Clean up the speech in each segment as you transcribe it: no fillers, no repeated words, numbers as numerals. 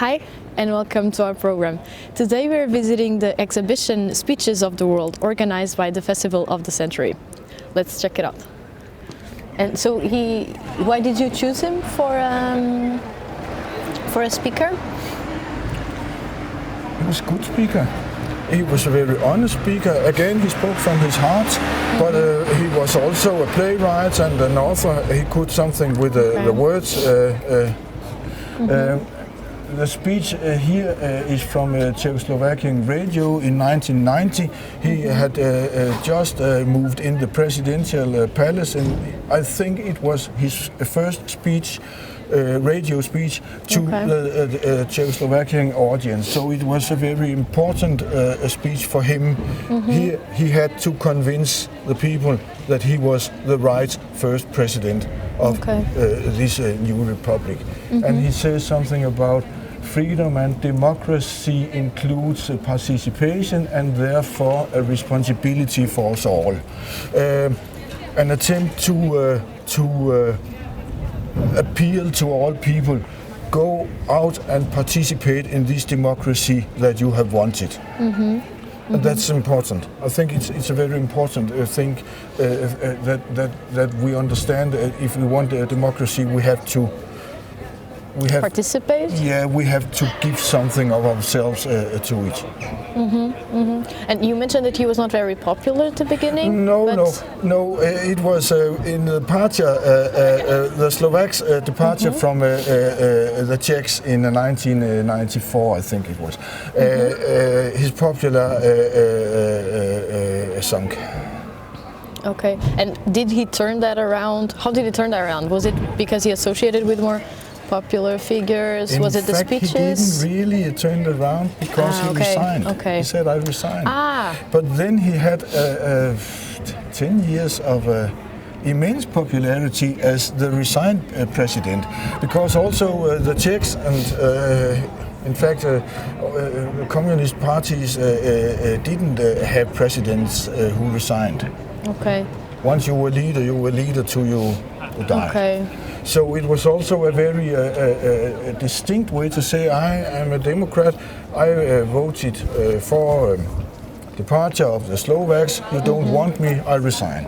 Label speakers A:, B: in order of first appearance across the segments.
A: Hi and welcome to our program. Today we are visiting the exhibition Speeches of the World, organized by the Festival of the Century. Let's check it out. And so why did you choose him for a speaker?
B: He was a good speaker. He was a very honest speaker. Again, he spoke from his heart, but he was also a playwright and an author. He could something with the words. The speech here is from Czechoslovakian radio in 1990. He had just moved in the presidential palace, and I think it was his first speech, radio speech to the Czechoslovakian audience. So it was a very important speech for him. He had to convince the people that he was the right first president of this new republic. And he says something about freedom and democracy includes participation and therefore a responsibility for us all. An attempt to appeal to all people, go out and participate in this democracy that you have wanted. And that's important. I think it's a very important thing that we understand. If we want a democracy, we have to
A: participate?
B: Yeah, we have to give something of ourselves to it.
A: And you mentioned that he was not very popular at the beginning?
B: No. It was in the departure, the Slovaks' departure from the Czechs in 1994, I think it was. His popular sunk.
A: Okay, and did he turn that around? How did he turn that around? Was it because he associated with more popular figures? Was it the speeches?
B: He didn't really turn around because he resigned. He said, I resign. But then he had 10 years of immense popularity as the resigned president, because also the Czechs and in fact, communist parties didn't have presidents who resigned. Once you were leader till you died. So it was also a very distinct way to say, I am a Democrat, I voted for departure of the Slovaks, you don't want me, I resign.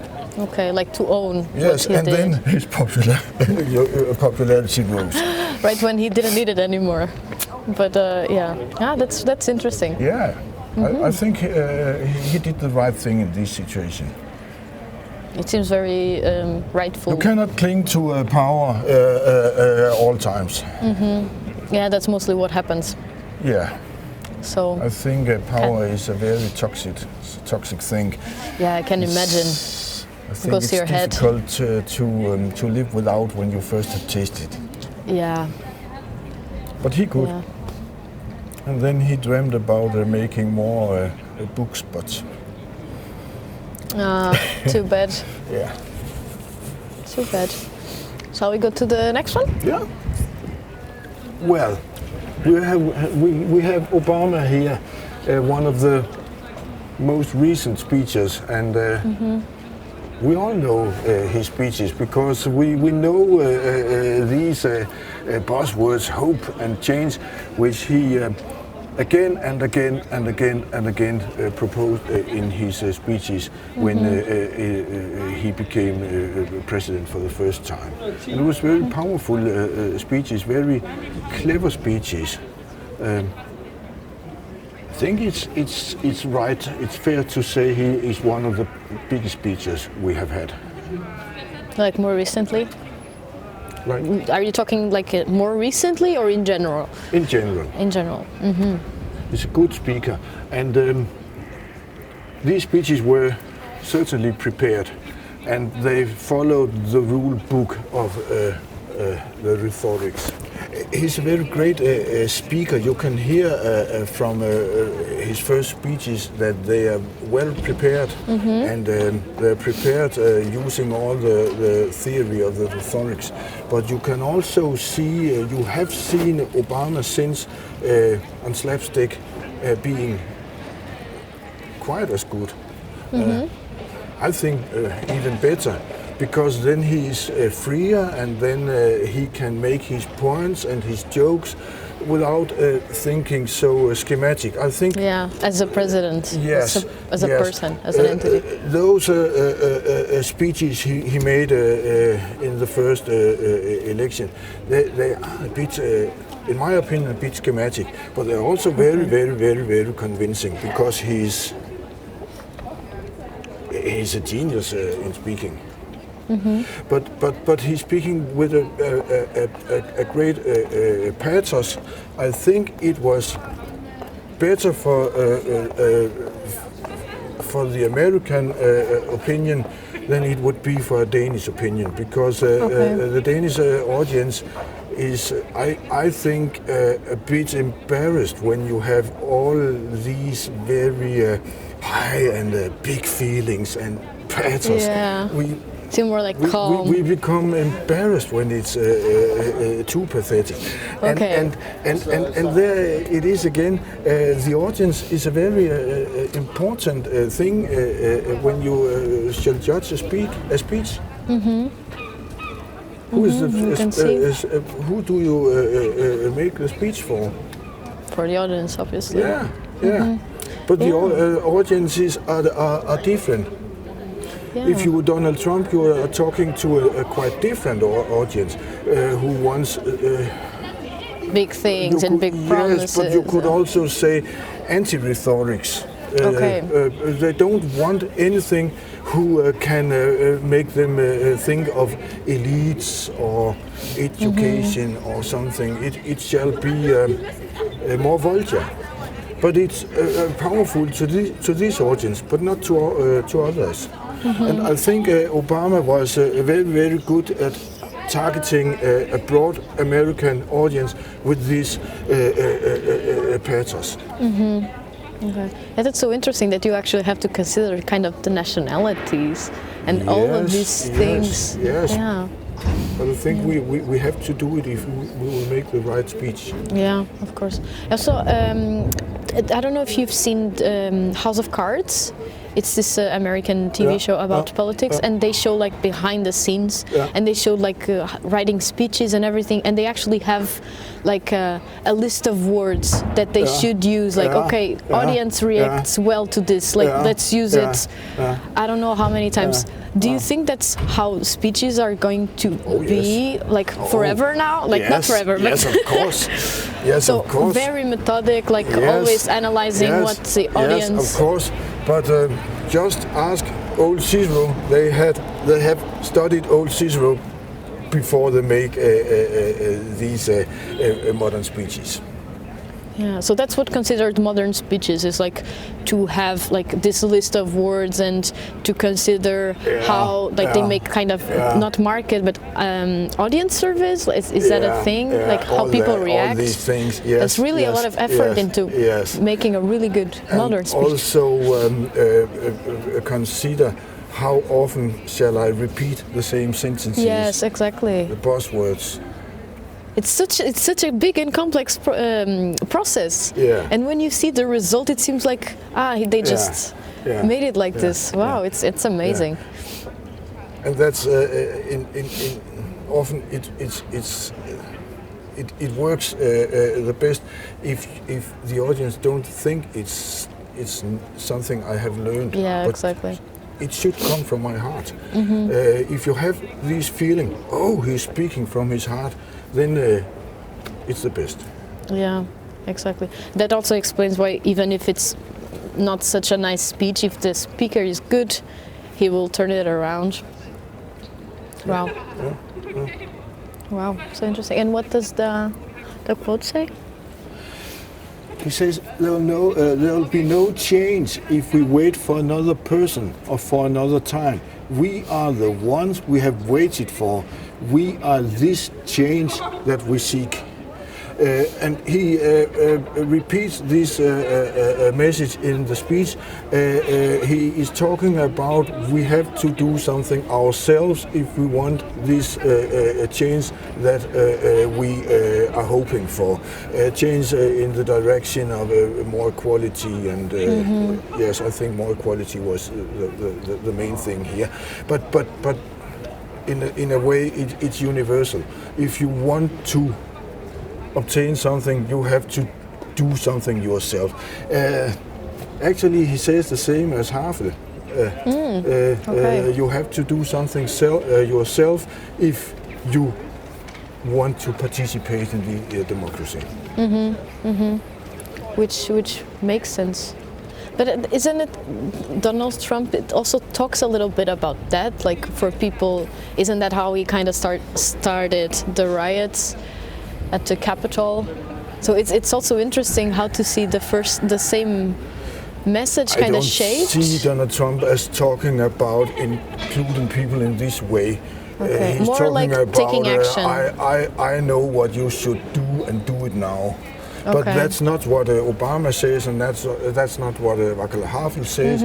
A: Like to own what he
B: and
A: did.
B: Then his popularity rose.
A: Right, when he didn't need it anymore. But that's interesting.
B: Yeah, I think he did the right thing in this situation.
A: It seems very rightful.
B: You cannot cling to power all times.
A: Yeah, that's mostly what happens.
B: Yeah.
A: So
B: I think power is a very toxic thing.
A: Yeah, I can imagine.
B: I think
A: goes to your head.
B: It's difficult to live without when you first have tasted it.
A: Yeah.
B: But he could.
A: Yeah.
B: And then he dreamed about making more books, but.
A: Too bad.
B: Yeah.
A: Too bad. Shall we go to the next one?
B: Yeah. Well, we have Obama here, one of the most recent speeches, and we all know his speeches because we know these buzzwords, hope and change, which he again and again proposed in his speeches when he became president for the first time. And it was very powerful speeches, very clever speeches. I think it's right, it's fair to say he is one of the biggest speeches we have had.
A: Like more recently?
B: Right.
A: Are you talking like more recently or in general?
B: In general.
A: In general.
B: He's a good speaker, and these speeches were certainly prepared, and they followed the rule book of the rhetorics. He's a very great speaker. You can hear from his first speeches that they are well prepared, and they're prepared using all the theory of the rhetorics. But you can also see, you have seen Obama since on slapstick being quite as good. I think even better. because then he is freer, and then he can make his points and his jokes without thinking so schematic. I think.
A: Yeah, as a president.
B: Yes.
A: As a person, as an entity.
B: Those speeches he made in the first election, they are a bit, in my opinion, a bit schematic, but they're also very convincing, because he's a genius in speaking. But he's speaking with a great pathos. I think it was better for the American opinion than it would be for a Danish opinion, because the Danish audience is, I think, a bit embarrassed when you have all these very high and big feelings and pathos.
A: Yeah. Seem more like calm.
B: We become embarrassed when it's too pathetic.
A: Okay.
B: And there it is again. The audience is a very important thing when you shall judge a speech. Who do you make the speech for?
A: For the audience, obviously.
B: Yeah. But the audiences are different.
A: Yeah.
B: If you were Donald Trump, you are talking to a quite different audience who wants
A: big things and big promises.
B: Yes, but you could also say anti-rhetorics. They don't want anything who can make them think of elites or education or something. It shall be more vulgar. But it's powerful to this audience, but not to others. And I think Obama was very good at targeting a broad American audience with this pathos.
A: Okay. Yeah, that's so interesting that you actually have to consider kind of the nationalities and all of these things.
B: Yes.
A: Yeah.
B: But I think we have to do it if we will make the right speech.
A: Yeah, of course. Also, I don't know if you've seen House of Cards. It's this American TV show about politics, and they show like behind the scenes, and they show like writing speeches and everything, and they actually have like a list of words that they should use. Like, okay, audience reacts well to this. Like, let's use it. I don't know how many times. Do you think that's how speeches are going to be like forever now? Like not forever, but
B: yes, of course. Yes,
A: so
B: of course.
A: Very methodic, like always analyzing what the audience.
B: Yes, of course. But just ask old Cicero. They have studied old Cicero before they make these modern speeches.
A: Yeah, so that's what considered modern speeches is like to have like this list of words and to consider how like they make kind of not market but audience surveys. Is that a thing? Like how people react?
B: All these things. Yes.
A: It's really a lot of effort into making a really good modern speech.
B: Also consider how often shall I repeat the same sentences?
A: Yes, exactly.
B: The buzzwords.
A: It's such a big and complex process.
B: Yeah.
A: And when you see the result, it seems like they just made it like this. Wow, it's amazing.
B: And that's often it works the best if the audience don't think it's something I have learned.
A: Yeah,
B: but
A: exactly.
B: It should come from my heart. If you have this feeling, he's speaking from his heart, then it's the best.
A: Yeah, exactly. That also explains why even if it's not such a nice speech, if the speaker is good, he will turn it around. Wow. Wow, so interesting. And what does the quote say?
B: He says there'll be no change if we wait for another person or for another time. We are the ones we have waited for. We are this change that we seek. And he repeats this message in the speech. He is talking about we have to do something ourselves if we want this change that we are hoping for. Change in the direction of more equality and yes, I think more equality was the main thing here. But in a way it's universal. If you want to obtain something, you have to do something yourself. Actually, he says the same as Havel. You have to do something yourself if you want to participate in the democracy.
A: Which makes sense. But isn't it Donald Trump? It also talks a little bit about that. Like for people, isn't that how he kind of started the riots at the Capitol? So it's also interesting how to see the same message kind of shaped.
B: I don't see Donald Trump as talking about including people in this way.
A: Okay.
B: He's
A: More
B: talking
A: like
B: about,
A: taking action.
B: I know what you should do and do it now. But that's not what Obama says, and that's not what Václav Havel says.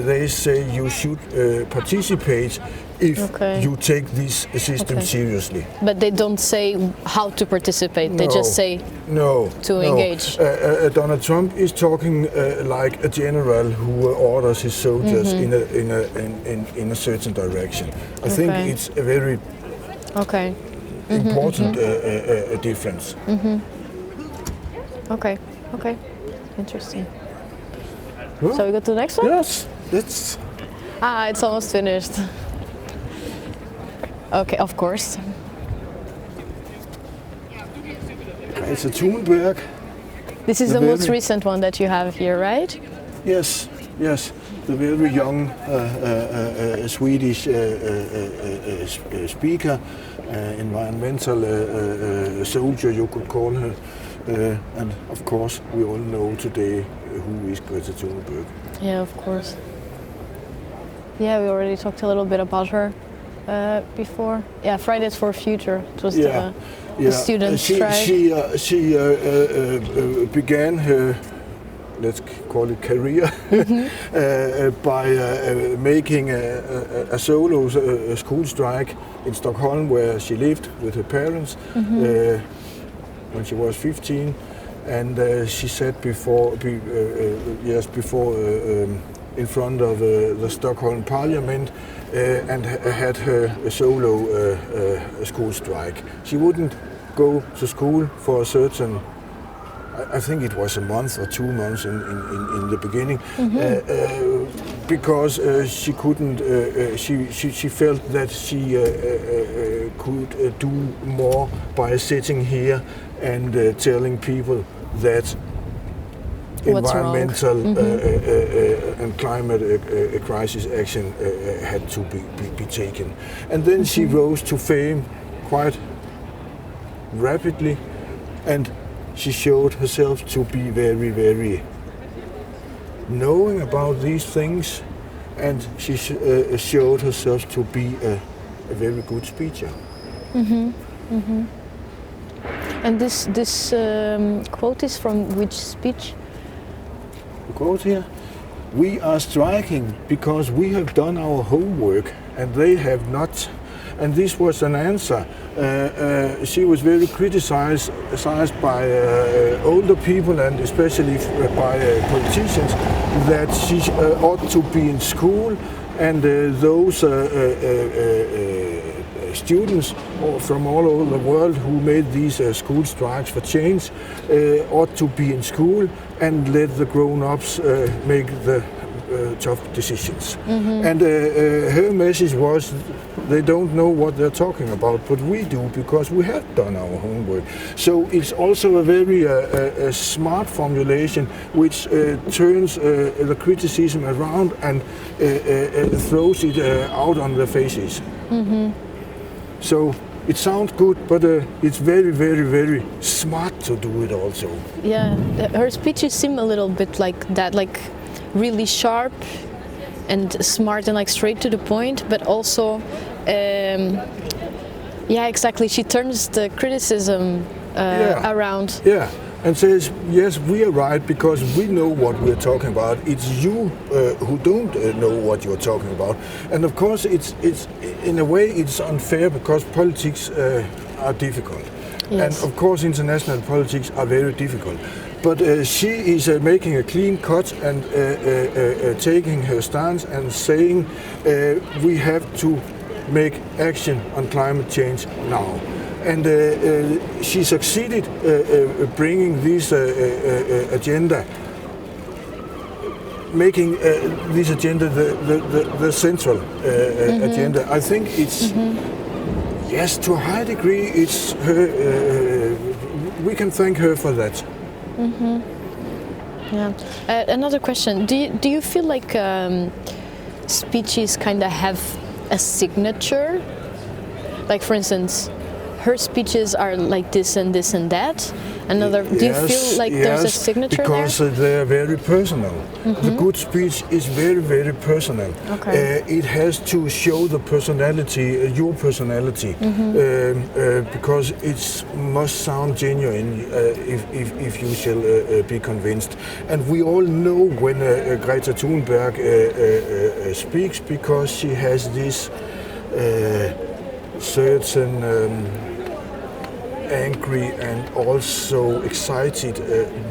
B: They say you should participate if you take this system seriously.
A: But they don't say how to participate. They just say to engage.
B: Donald Trump is talking like a general who orders his soldiers in a certain direction. I think it's a very important difference.
A: Okay, interesting. Well, so we go to the next one?
B: Yes, it's
A: almost finished. Okay, of course.
B: It's a Thunberg.
A: This is the most recent one that you have here, right?
B: Yes. The very young Swedish speaker, environmental soldier, you could call her. And of course, we all know today who is Greta Thunberg.
A: Yeah, of course. Yeah, we already talked a little bit about her before. Yeah, Fridays for Future. It was the student strike.
B: She began her, let's call it career, by making a solo school strike in Stockholm, where she lived with her parents. When she was 15, and she said years before in front of the Stockholm Parliament and had her solo school strike. She wouldn't go to school for a certain, I think it was a month or 2 months in the beginning, because she couldn't. She felt that she could do more by sitting here and telling people that environmental and climate crisis action had to be taken. And then she rose to fame quite rapidly, and she showed herself to be very, very knowing about these things, and she showed herself to be a very good speaker.
A: And this quote is from which speech?
B: The quote here: "We are striking because we have done our homework and they have not." And this was an answer. She was very criticized by older people and especially by politicians that she ought to be in school, and those students from all over the world who made these school strikes for change ought to be in school and let the grown-ups make the tough decisions. And her message was, they don't know what they're talking about, but we do, because we have done our homework. So it's also a very smart formulation which turns the criticism around and throws it out on their faces. So it sounds good, but it's very, very, very smart to do it also.
A: Yeah, her speeches seem a little bit like that, like really sharp and smart and like straight to the point, but also, yeah, exactly. She turns the criticism around.
B: Yeah, and says, yes, we are right because we know what we're talking about. It's you who don't know what you're talking about. And of course, it's in a way it's unfair because politics are difficult. Yes. And of course, international politics are very difficult. But she is making a clean cut and taking her stance and saying we have to make action on climate change now. and she succeeded bringing this agenda, making this agenda the central agenda. I think it's, yes, to a high degree, it's her, we can thank her for that.
A: Yeah. Another question, do you feel like speeches kind of have a signature? Like, for instance, her speeches are like this and this and that. Another, do you feel like there's a signature
B: because
A: there?
B: They're very personal. The good speech is very, very personal.
A: Okay.
B: It has to show the personality, your personality, because it must sound genuine if you shall be convinced. And we all know when Greta Thunberg speaks, because she has this certain angry and also excited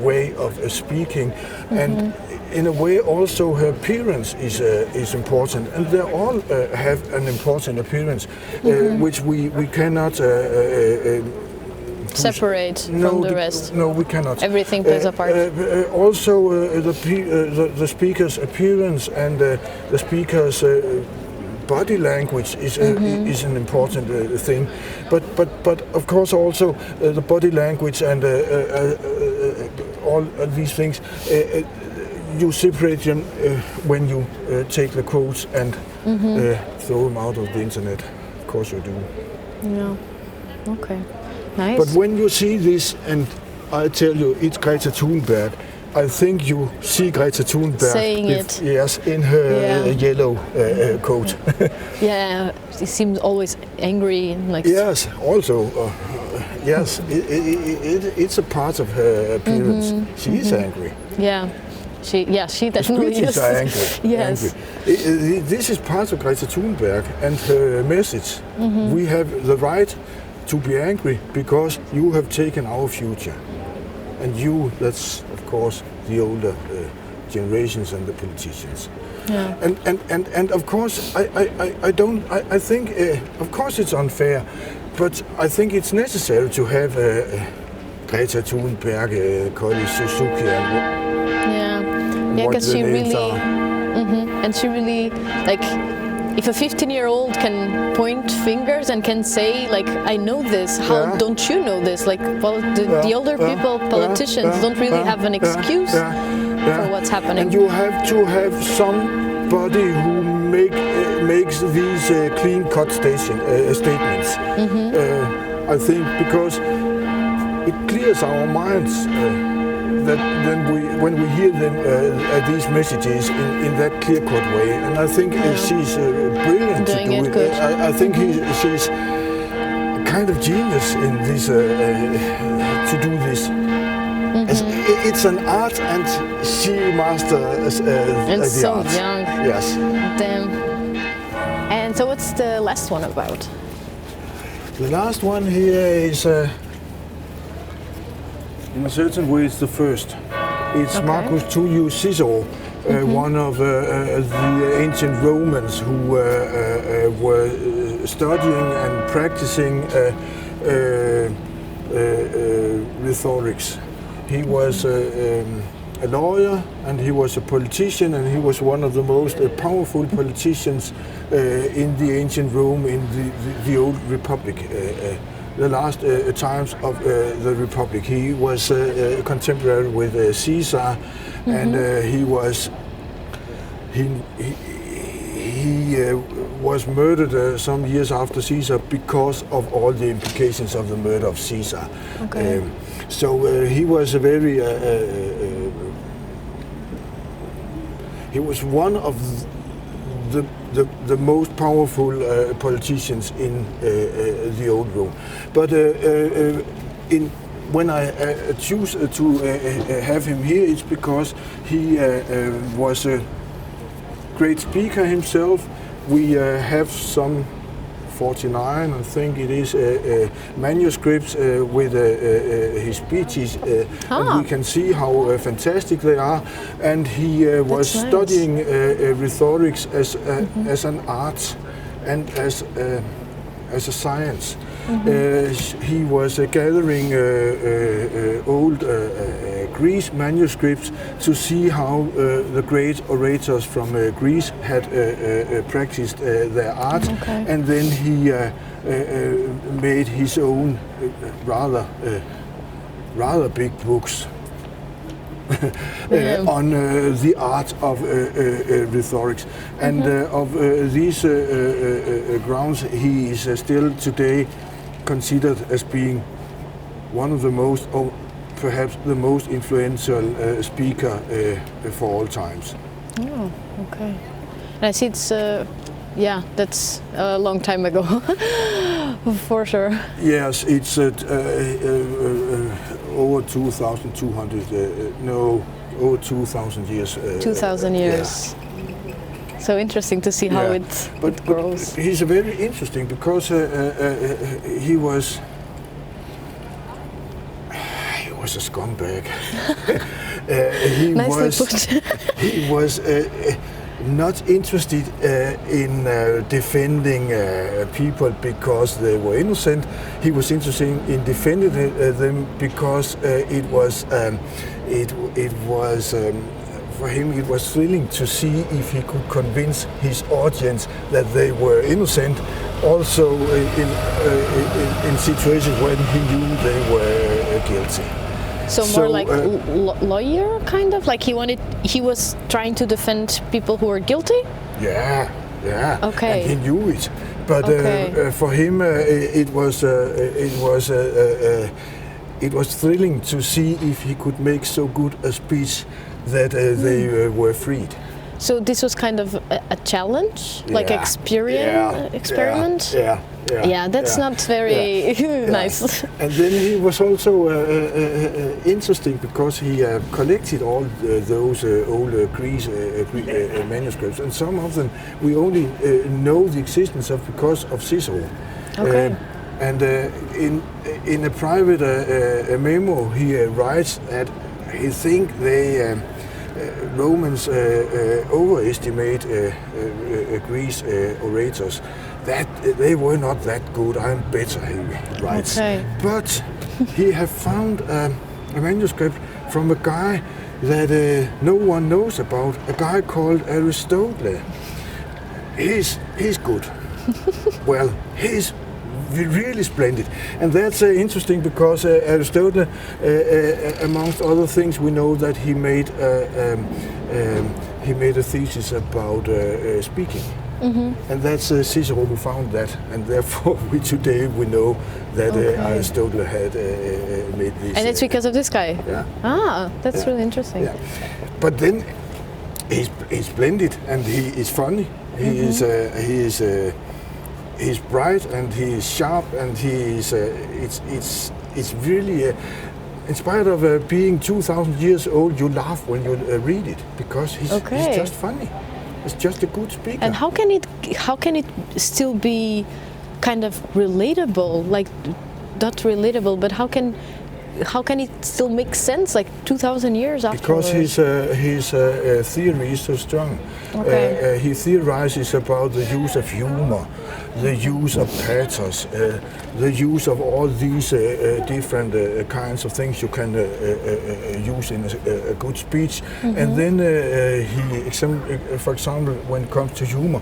B: way of speaking, and in a way also her appearance is important, and they all have an important appearance, which we cannot
A: separate from the rest.
B: No, we cannot.
A: Everything plays a part.
B: Also, the speaker's appearance and the speaker's body language is an important thing, but of course also the body language and all of these things, you separate them when you take the quotes and throw them out of the internet. Of course you do.
A: Yeah. Okay. Nice.
B: But when you see this, and I tell you, it's Greta Thunberg, I think you see Greta Thunberg
A: saying it.
B: Yes, in her yellow coat.
A: Yeah, she seems always angry. Like
B: yes, also, yes, it's a part of her appearance. She is angry.
A: Yeah, she definitely
B: Speeches
A: is.
B: are angry.
A: Yes.
B: Angry. This is part of Greta Thunberg and her message. We have the right to be angry because you have taken our future. And you, that's of course the older generations and the politicians.
A: Yeah.
B: And of course I think of course it's unfair, but I think it's necessary to have Greta Thunberg, Collie Suzuki, and
A: because she really, and she really, like, if a 15-year-old can point fingers and can say, like, I know this, how don't you know this? Like, well, the older people, politicians, don't really have an excuse for what's happening.
B: And you have to have somebody who makes these clean-cut statements. I think because it clears our minds. That then when we hear them these messages in that clear-cut way, and I think she's brilliant to do it.
A: Good.
B: I think she's a kind of genius in this to do this. It's an art, and she masters
A: and
B: the
A: so
B: art.
A: Young.
B: Yes.
A: Damn. And so, what's the last one about?
B: The last one here is. In a certain way, it's the first. It's Marcus Tullius Cicero, one of the ancient Romans who were studying and practicing rhetorics. He was a lawyer, and he was a politician, and he was one of the most powerful politicians in the ancient Rome, in the old republic. The last times of the Republic. He was contemporary with Caesar, and he was murdered some years after Caesar because of all the implications of the murder of Caesar.
A: Okay.
B: So he was a very he was one of the most powerful politicians in the old Rome. But when I choose to have him here, it's because he was a great speaker himself. We have some 49, I think it is, manuscripts with his speeches, and we can see how fantastic they are. And he was studying rhetorics as an art and as a science. He was gathering old Greece manuscripts to see how the great orators from Greece had practiced their art, and then he made his own rather big books on the art of rhetorics. And of these grounds, he is still today considered as being one of the most, or perhaps the most influential speaker for all times.
A: Oh, okay. And I see it's, yeah, that's a long time ago, for sure.
B: Yes, it's over 2,200, over 2,000 years.
A: 2,000 years.
B: Yeah.
A: So interesting to see how it grows.
B: But he's very interesting because he was a scumbag. He was not interested in defending people because they were innocent. He was interested in defending them because it was for him it was thrilling to see if he could convince his audience that they were innocent. Also in situations when he knew they were guilty.
A: So more like lawyer, kind of? Like he was trying to defend people who were guilty?
B: Yeah.
A: Okay.
B: And he knew it. But for him, it was thrilling to see if he could make so good a speech that they were freed.
A: So this was kind of a challenge, like experiment.
B: Yeah,
A: that's not very nice.
B: And then he was also interesting because he collected all those old Greek manuscripts, and some of them we only know the existence of because of Cicero.
A: Okay.
B: And in a private memo, he writes that he think they Romans overestimate Greece orators. That they were not that good. I'm better, he writes.
A: Okay.
B: But he have found a manuscript from a guy that no one knows about. A guy called Aristotle. He's good. Well, he's really splendid, and that's interesting because Aristotle, amongst other things, we know that he made a thesis about speaking. And that's Cicero who found that, and therefore today we know that Aristotle had made this.
A: And it's because of this guy?
B: Yeah.
A: Ah, that's really interesting.
B: Yeah. But then he's splendid, and he is funny. He's bright, and he is sharp, and he is. It's really. In spite of being 2,000 years old, you laugh when you read it because he's just funny. It's just a good speaker.
A: And how can it still be kind of relatable? Like, not relatable, but how can it still make sense? Like 2,000 years afterwards?
B: Because his theory is so strong.
A: Okay.
B: He theorizes about the use of humor, the use of pathos, the use of all these different kinds of things you can use in a good speech. And then he, for example, when it comes to humor,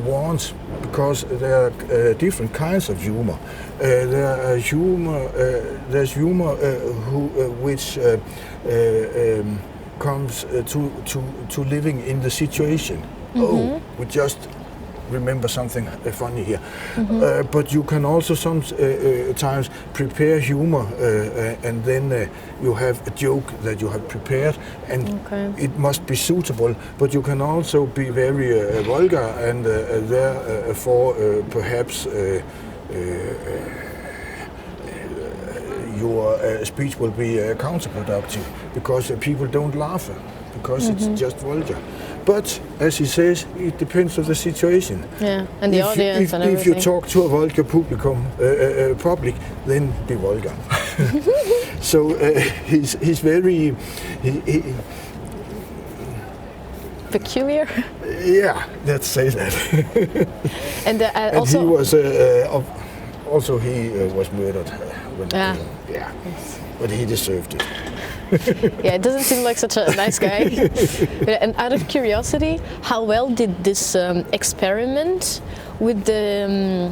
B: warns, because there are different kinds of humor. There's humor which comes to living in the situation. Oh, we just remember something funny here. But you can also sometimes prepare humor, and then you have a joke that you have prepared, and it must be suitable. But you can also be very vulgar, and therefore perhaps your speech will be counterproductive because people don't laugh because it's just vulgar. But as he says, it depends on the situation.
A: Yeah, and the audience and everything.
B: If you talk to a vulgar public, then be vulgar. So he's very
A: peculiar.
B: Yeah, let's say that.
A: And
B: also, he was Also, he was murdered.
A: Yeah.
B: But he deserved it.
A: Yeah, it doesn't seem like such a nice guy. And out of curiosity, how well did this experiment with the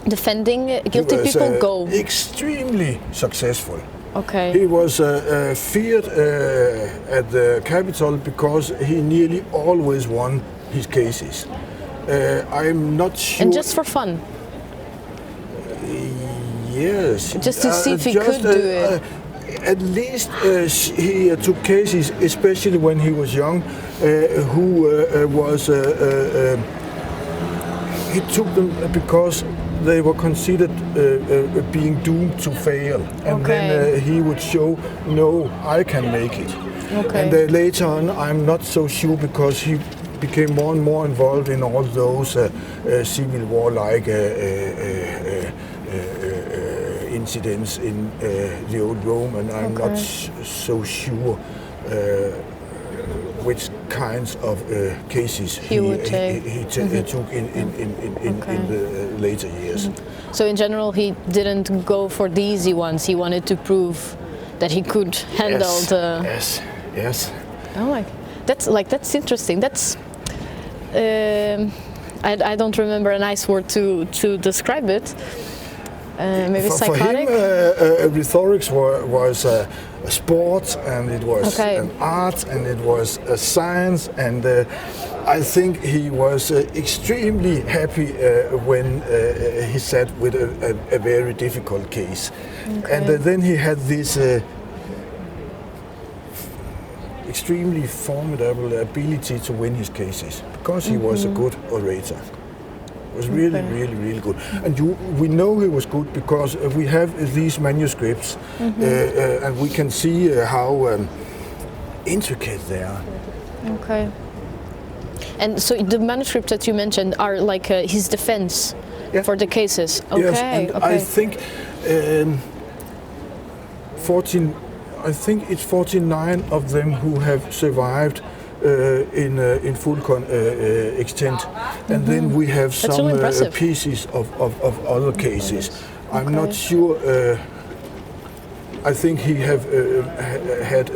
A: defending guilty people go?
B: Extremely successful.
A: Okay.
B: He was feared at the Capitol because he nearly always won his cases. I'm not sure.
A: And just for fun?
B: Yes.
A: Just to see if he could do it.
B: At least he took cases, especially when he was young, he took them because they were considered being doomed to fail. And then he would show, no, I can make it.
A: Okay.
B: And later on, I'm not so sure because he became more and more involved in all those civil war-like incidents in the old Rome, and I'm not so sure which kinds of cases he took in the later years.
A: So in general, he didn't go for the easy ones. He wanted to prove that he could handle the.
B: Yes.
A: Oh my, that's interesting. That's. I don't remember a nice word to describe it. Maybe psychotic?
B: For him, rhetorics was a sport, and it was an art, and it was a science, and I think he was extremely happy when he sat with a very difficult case. And then he had this extremely formidable ability to win his cases, because he was a good orator. Was really good, and we know he was good because we have these manuscripts, and we can see how intricate they are.
A: Okay. And so the manuscripts that you mentioned are like his defense for the cases. Okay.
B: Yes, and I think I think it's 49 of them who have survived. In full extent, and then we have some
A: really
B: pieces of other cases. I'm not sure. I think he have had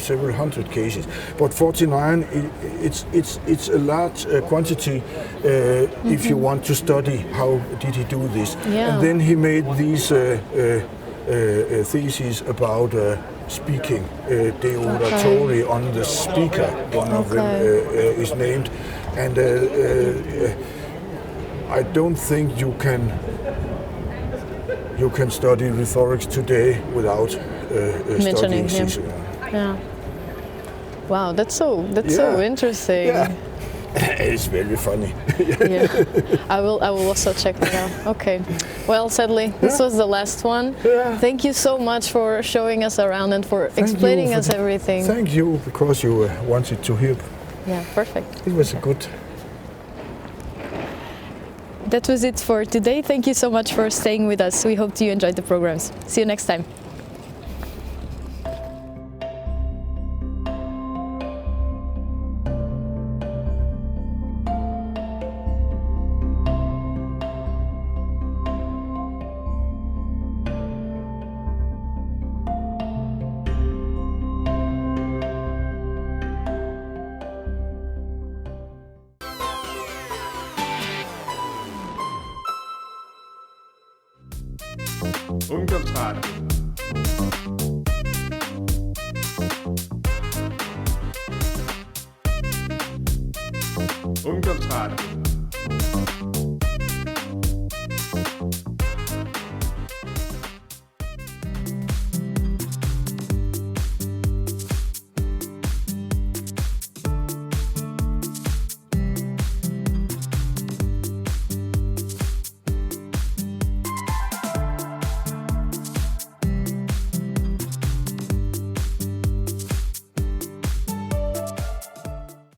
B: several hundred cases, but 49. It's a large quantity if you want to study how did he do this.
A: Yeah.
B: And then he made these theses about. Speaking, De.3 on the speaker, one of them is named, and I don't think you can study rhetorics today without studying
A: him.
B: Cicero.
A: Yeah. Wow, that's so interesting.
B: Yeah. It's very funny.
A: Yeah, I will also check that out. Okay. Well, sadly, this was the last one.
B: Yeah.
A: Thank you so much for showing us around and for explaining us everything.
B: Thank you, because you wanted to hear.
A: Yeah, perfect.
B: It was a good.
A: That was it for today. Thank you so much for staying with us. We hope you enjoyed the programs. See you next time.
C: Ungdomsradio. Ungdomsradio.